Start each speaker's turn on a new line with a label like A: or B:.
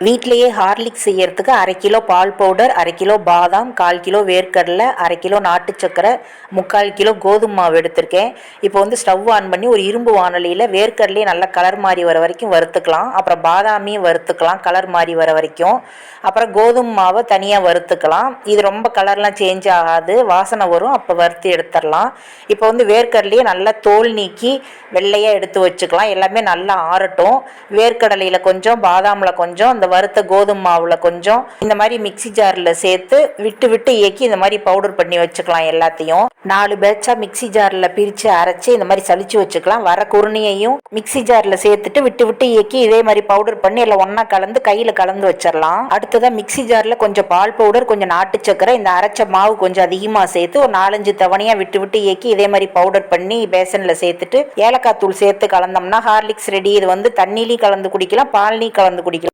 A: வீட்டிலேயே ஹார்லிக்ஸ் செய்யறதுக்கு 1/2 கிலோ பால் powder, 1/2 kilo பாதாம், 1/4 கிலோ வேர்க்கடலை, 1/2 கிலோ நாட்டு சக்கரை, 3/4 கிலோ கோதுமை மாவு எடுத்திருக்கேன். இப்போ வந்து ஸ்டவ் ஆன் பண்ணி ஒரு இரும்பு வானலியில் வேர்க்கடலையே நல்லா கலர் மாறி வர வரைக்கும் வறுத்துக்கலாம். அப்புறம் பாதாமையும் வறுத்துக்கலாம் கலர் மாறி வர வரைக்கும். அப்புறம் கோதுமை மாவை தனியாக வறுத்துக்கலாம். இது ரொம்ப கலர்லாம் சேஞ்ச் ஆகாது, வாசனை வரும், அப்போ வறுத்து எடுத்துடலாம். இப்போ வந்து வேர்க்கடலையே நல்லா தோல் நீக்கி வெள்ளையாக எடுத்து வச்சுக்கலாம். எல்லாமே நல்லா ஆறட்டும். வேர்க்கடலையில் கொஞ்சம், பாதாமில் கொஞ்சம், இந்த வறுத்த கோதுமை மாவில் கொஞ்சம், இந்த மாதிரி மிக்சி ஜாரில் சேர்த்து விட்டு விட்டு இயக்கி இந்த மாதிரி பவுடர் பண்ணி வச்சுக்கலாம். எல்லாத்தையும் 4 பேட்சாக மிக்சி ஜாரில் பிரித்து அரைச்சி இந்த மாதிரி சலிச்சு வச்சுக்கலாம். வர குருணையையும் மிக்சி ஜாரில் சேர்த்துட்டு விட்டு விட்டு இயக்கி இதே மாதிரி பவுடர் பண்ணி எல்லாம் ஒன்றா கலந்து கையில் கலந்து வச்சிடலாம். அடுத்ததாக மிக்சி ஜாரில் கொஞ்சம் பால் பவுடர், கொஞ்சம் நாட்டு சக்கரை, இந்த அரைச்ச மாவு கொஞ்சம் அதிகமாக சேர்த்து ஒரு 4-5 தவணையாக விட்டு விட்டு இயக்கி இதே மாதிரி பவுடர் பண்ணி பேசனில் சேர்த்துட்டு ஏலக்காய் தூள் சேர்த்து கலந்தோம்னா ஹார்லிக்ஸ் ரெடி. இது வந்து தண்ணிலையும் கலந்து குடிக்கலாம், பால்லையும் கலந்து குடிக்கலாம்.